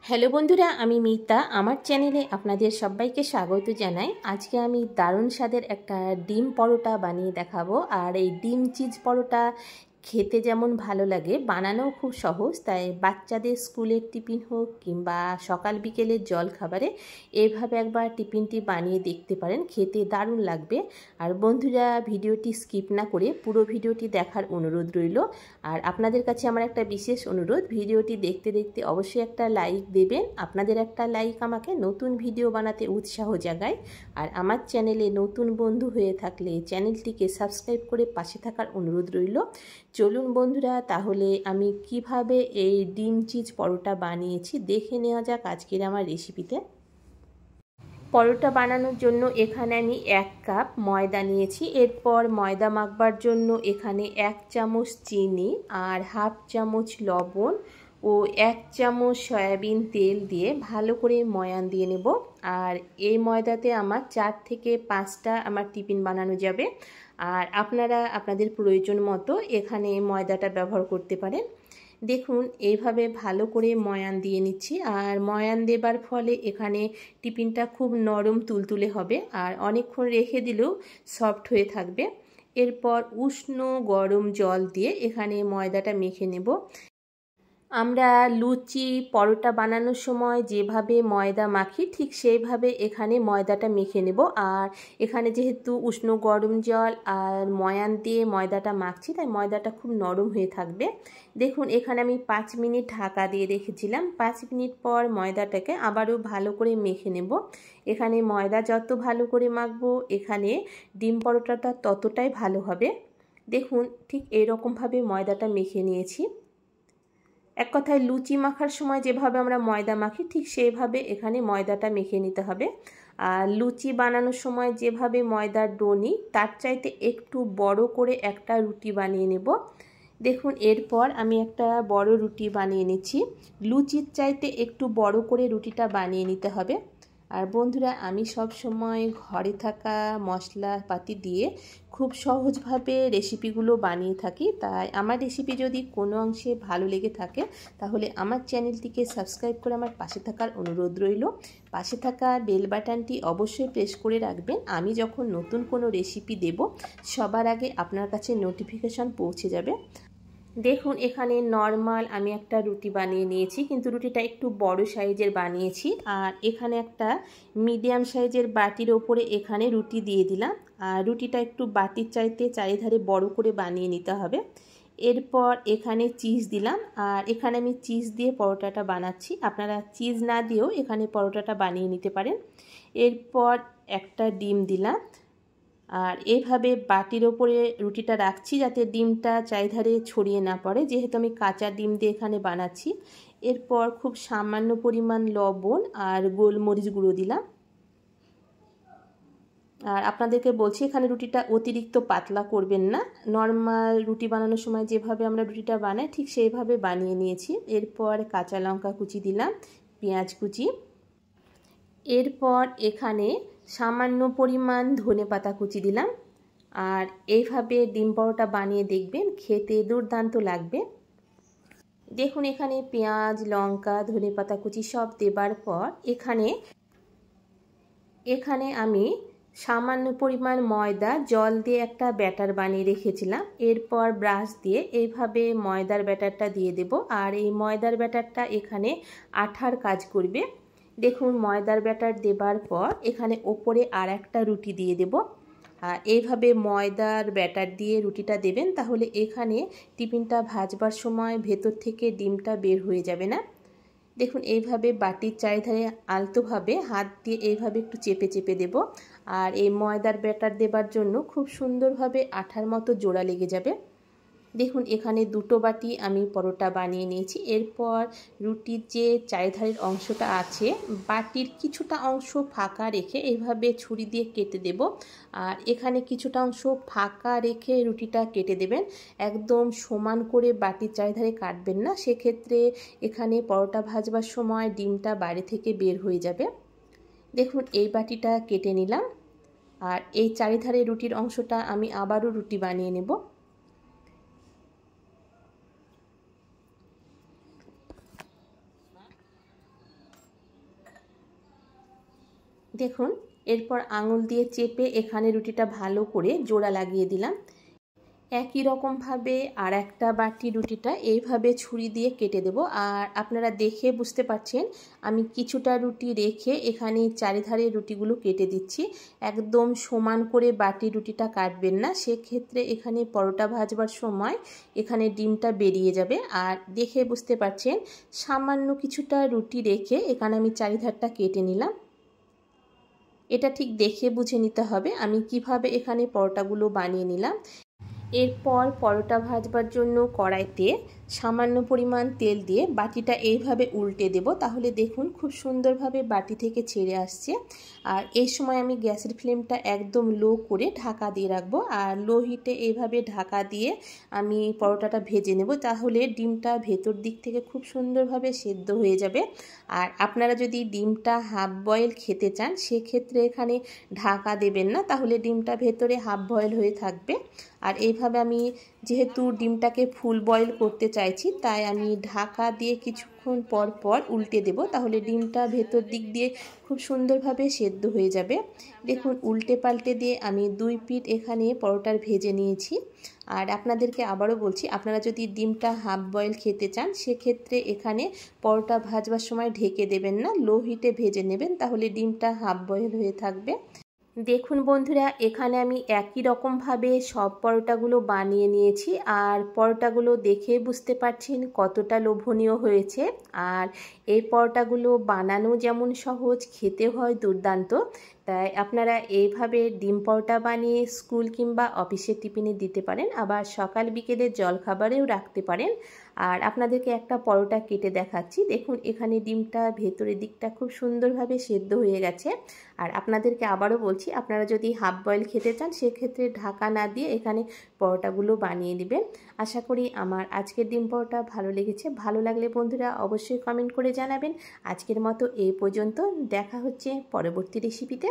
Hello বন্ধুরা, আমি মিতা। আমার চ্যানেলে আপনাদের সবাইকে স্বাগত জানাই। আজকে আমি দারুণ স্বাদের একটা ডিম পরোটা বানিয়ে দেখাবো। আর এই ডিম চিজ পরোটা খেতে যেমন ভালো লাগে, বানানোও খুব সহজ। তাই বাচ্চাদের স্কুলের টিফিন হোক কিংবা সকাল বিকেলের জল খাবারে এইভাবে একবার টিফিনটি বানিয়ে দেখতে পারেন, খেতে দারুণ লাগবে। আর বন্ধুরা, ভিডিওটি স্কিপ না করে পুরো ভিডিওটি দেখার অনুরোধ রইল। আর আপনাদের কাছে আমার একটা বিশেষ অনুরোধ, ভিডিওটি দেখতে দেখতে অবশ্যই একটা লাইক দেবেন। আপনাদের একটা লাইক আমাকে নতুন ভিডিও বানাতে উৎসাহ জাগায়। আর আমার চ্যানেলে নতুন বন্ধু হয়ে থাকলে চ্যানেলটিকে সাবস্ক্রাইব করে পাশে থাকার অনুরোধ রইল। চলুন বন্ধুরা, তাহলে আমি কিভাবে এই ডিম চিজ পরোটা বানিয়েছি দেখে নেওয়া যাক আজকের আমার রেসিপিতে। পরোটা বানানোর জন্য এখানে আমি 1 কাপ ময়দা নিয়েছি। এরপর ময়দা মাখবার জন্য এখানে 1 চামচ চিনি আর 1/2 চামচ লবণ ও 1 চামচ সয়াবিন তেল দিয়ে ভালো করে ময়ান দিয়ে নেব। আর এই ময়দাতে আমার 4 থেকে 5টা আমার টিফিন বানানো যাবে। আর আপনারা আপনাদের প্রয়োজন মতো এখানে ময়দাটা ব্যবহার করতে পারেন। দেখুন, এইভাবে ভালো করে ময়ান দিয়ে নিচ্ছি। আর ময়ান দেবার ফলে এখানে টিফিনটা খুব নরম তুলতুলে হবে আর অনেকক্ষণ রেখে দিলেও সফট হয়ে থাকবে। এরপর উষ্ণ গরম জল দিয়ে এখানে ময়দাটা মেখে নেব। আমরা লুচি পরোটা বানানোর সময় যেভাবে ময়দা মাখি ঠিক সেইভাবে এখানে ময়দাটা মেখে নেব। আর এখানে যেহেতু উষ্ণ গরম জল আর ময়ান দিয়ে ময়দাটা মাখছি, তাই ময়দাটা খুব নরম হয়ে থাকবে। দেখুন, এখানে আমি 5 মিনিট ঢাকা দিয়ে রেখেছিলাম। 5 মিনিট পর ময়দাটাকে আবারও ভালো করে মেখে নেব। এখানে ময়দা যত ভালো করে মাখবো এখানে ডিম পরোটাটা ততটাই ভালো হবে। দেখুন, ঠিক এইরকমভাবে ময়দাটা মেখে নিয়েছি। এক কথায় লুচি মাখার সময় যেভাবে আমরা ময়দা মাখি ঠিক সেইভাবে এখানে ময়দাটা মেখে নিতে হবে। আর লুচি বানানোর সময় যেভাবে ময়দার ডো নিই তার চাইতে একটু বড় করে একটা রুটি বানিয়ে নেব। দেখুন, এরপর আমি একটা বড় রুটি বানিয়ে নিচ্ছি। লুচির চাইতে একটু বড় করে রুটিটা বানিয়ে নিতে হবে। আর বন্ধুরা, আমি সব সময় ঘরে থাকা মশলাপাতি দিয়ে খুব সহজভাবে রেসিপিগুলো বানিয়ে থাকি। তাই আমার রেসিপি যদি কোনো অংশে ভালো লেগে থাকে তাহলে আমার চ্যানেলটিকে সাবস্ক্রাইব করে আমার পাশে থাকার অনুরোধ রইল। পাশে থাকা বেল বাটনটি অবশ্যই প্রেস করে রাখবেন। আমি যখন নতুন কোনো রেসিপি দেব সবার আগে আপনার কাছে নোটিফিকেশন পৌঁছে যাবে। দেখুন, এখানে নর্মাল আমি একটা রুটি বানিয়ে নিয়েছি, কিন্তু রুটিটা একটু বড় সাইজের বানিয়েছি। আর এখানে একটা মিডিয়াম সাইজের বাটির ওপরে এখানে রুটি দিয়ে দিলাম। আর রুটিটা একটু বাটির চাইতে চারিধারে বড় করে বানিয়ে নিতে হবে। এরপর এখানে চিজ দিলাম। আর এখানে আমি চিজ দিয়ে পরোটাটা বানাচ্ছি, আপনারা চিজ না দিয়েও এখানে পরোটাটা বানিয়ে নিতে পারেন। এরপর একটা ডিম দিলাম। আর এইভাবে বাটির ওপরে রুটিটা রাখছি যাতে ডিমটা চারিধারে ছড়িয়ে না পড়ে, যেহেতু আমি কাঁচা ডিম দিয়ে এখানে বানাচ্ছি। এরপর খুব সামান্য পরিমাণ লবণ আর গোলমরিচ গুঁড়ো দিলাম। আর আপনাদেরকে বলছি, এখানে রুটিটা অতিরিক্ত পাতলা করবেন না। নর্মাল রুটি বানানোর সময় যেভাবে আমরা রুটিটা বানাই ঠিক সেইভাবে বানিয়ে নিয়েছি। এরপর কাঁচা লঙ্কা কুচি দিলাম, পেঁয়াজ কুচি। এরপর এখানে সামান্য পরিমাণ ধনেপাতা কুচি দিলাম। আর এইভাবে ডিম পরোটা বানিয়ে দেখবেন, খেতে দুর্দান্ত লাগবে। দেখুন, এখানে পেঁয়াজ লঙ্কা ধনেপাতা কুচি সব দেবার পর এখানে আমি সামান্য পরিমাণ ময়দা জল দিয়ে একটা ব্যাটার বানিয়ে রেখেছিলাম। এরপর ব্রাশ দিয়ে এইভাবে ময়দার ব্যাটারটা দিয়ে দেব। আর এই ময়দার ব্যাটারটা এখানে আঠার কাজ করবে। দেখুন, ময়দার ব্যাটার দেবার পর এখানে ওপরে আর একটা রুটি দিয়ে দেব। আর এইভাবে ময়দার ব্যাটার দিয়ে রুটিটা দেবেন, তাহলে এখানে টিফিনটা ভাজবার সময় ভেতর থেকে ডিমটা বের হয়ে যাবে না। দেখুন, এইভাবে বাটির চারিধারে আলতোভাবে হাত দিয়ে এইভাবে একটু চেপে চেপে দেব। আর এই ময়দার ব্যাটার দেবার জন্য খুব সুন্দরভাবে আঠার মতো জোড়া লেগে যাবে। দেখুন, এখানে 2টো বাটি আমি পরোটা বানিয়ে নিয়েছি। এরপর রুটির যে চারিধারের অংশটা আছে বাটির কিছুটা অংশ ফাঁকা রেখে এইভাবে ছুরি দিয়ে কেটে দেব। আর এখানে কিছুটা অংশ ফাঁকা রেখে রুটিটা কেটে দেবেন। একদম সমান করে বাটির চারিধারে কাটবেন না, সেক্ষেত্রে এখানে পরোটা ভাজবার সময় ডিমটা বাইরে থেকে বের হয়ে যাবে। দেখুন, এই বাটিটা কেটে নিলাম। আর এই চারিধারে রুটির অংশটা আমি আবারও রুটি বানিয়ে নেব। দেখুন এরপর আঙুল দিয়ে চেপে এখানে রুটিটা ভালো করে জোড়া লাগিয়ে দিলাম। একই রকমভাবে আর একটা বাটি রুটিটা এইভাবে ছুরি দিয়ে কেটে দেব। আর আপনারা দেখে বুঝতে পারছেন আমি কিছুটা রুটি রেখে এখানে চারিধারে রুটিগুলো কেটে দিচ্ছি। একদম সমান করে বাটি রুটিটা কাটবেন না, সেক্ষেত্রে এখানে পরোটা ভাজবার সময় এখানে ডিমটা বেরিয়ে যাবে। আর দেখে বুঝতে পারছেন সামান্য কিছুটা রুটি রেখে এখানে আমি চারিধারটা কেটে নিলাম। এটা ঠিক দেখে বুঝে নিতে হবে আমি কিভাবে এখানে পরোটাগুলো বানিয়ে নিলাম। এরপর পরোটা ভাজবার জন্য কড়াইতে সামান্য পরিমাণ তেল দিয়ে বাটিটা এইভাবে উল্টে দেব, তাহলে দেখুন খুব সুন্দরভাবে বাটি থেকে ছেড়ে আসছে। আর এই সময় আমি গ্যাসের ফ্লেমটা একদম লো করে ঢাকা দিয়ে রাখবো। আর লো হিটে এইভাবে ঢাকা দিয়ে আমি পরোটাটা ভেজে নেব, তাহলে ডিমটা ভেতর দিক থেকে খুব সুন্দরভাবে সেদ্ধ হয়ে যাবে। আর আপনারা যদি ডিমটা হাফ বয়েল খেতে চান সেক্ষেত্রে এখানে ঢাকা দেবেন না, তাহলে ডিমটা ভেতরে হাফ বয়েল হয়ে থাকবে। আর এইভাবে আমি যেহেতু ডিমটাকে ফুল বয়েল করতে চাইছি তাই আমি ঢাকা দিয়ে কিছুক্ষণ পর পর উল্টে দেব, তাহলে ডিমটা ভেতর দিক দিয়ে খুব সুন্দরভাবে সেদ্ধ হয়ে যাবে। দেখুন উল্টে পাল্টে দিয়ে আমি 2 পিঠ এখানে পরোটার ভেজে নিয়েছি। আর আপনাদেরকে আবারও বলছি আপনারা যদি ডিমটা হাফ বয়েল খেতে চান সেক্ষেত্রে এখানে পরোটা ভাজবার সময় ঢেকে দেবেন না, লো হিটে ভেজে নেবেন, তাহলে ডিমটা হাফ বয়েল হয়ে থাকবে। দেখুন বন্ধুরা এখানে আমি একই রকমভাবে সব পরোটাগুলো বানিয়ে নিয়েছি। আর পরোটাগুলো দেখে বুঝতে পারছেন কতটা লোভনীয় হয়েছে। আর এই পরোটাগুলো বানানো যেমন সহজ, খেতে হয় দুর্দান্ত। তাই আপনারা এইভাবে ডিম পরোটা বানিয়ে স্কুল কিংবা অফিসের টিফিনে দিতে পারেন, আবার সকাল বিকেলে জলখাবারেও রাখতে পারেন। আর আপনাদেরকে একটা পরোটা কেটে দেখাচ্ছি। দেখুন এখানে ডিমটা ভেতরের দিকটা খুব সুন্দরভাবে সেদ্ধ হয়ে গেছে। আর আপনাদেরকে আবারও বলছি আপনারা যদি হাফ বয়েল খেতে চান সেক্ষেত্রে ঢাকা না দিয়ে এখানে পরোটাগুলো বানিয়ে নেবেন। আশা করি আমার আজকের ডিম পরোটা ভালো লেগেছে। ভালো লাগলে বন্ধুরা অবশ্যই কমেন্ট করে জানাবেন। আজকের মতো এই পর্যন্ত, দেখা হচ্ছে পরবর্তী রেসিপিতে।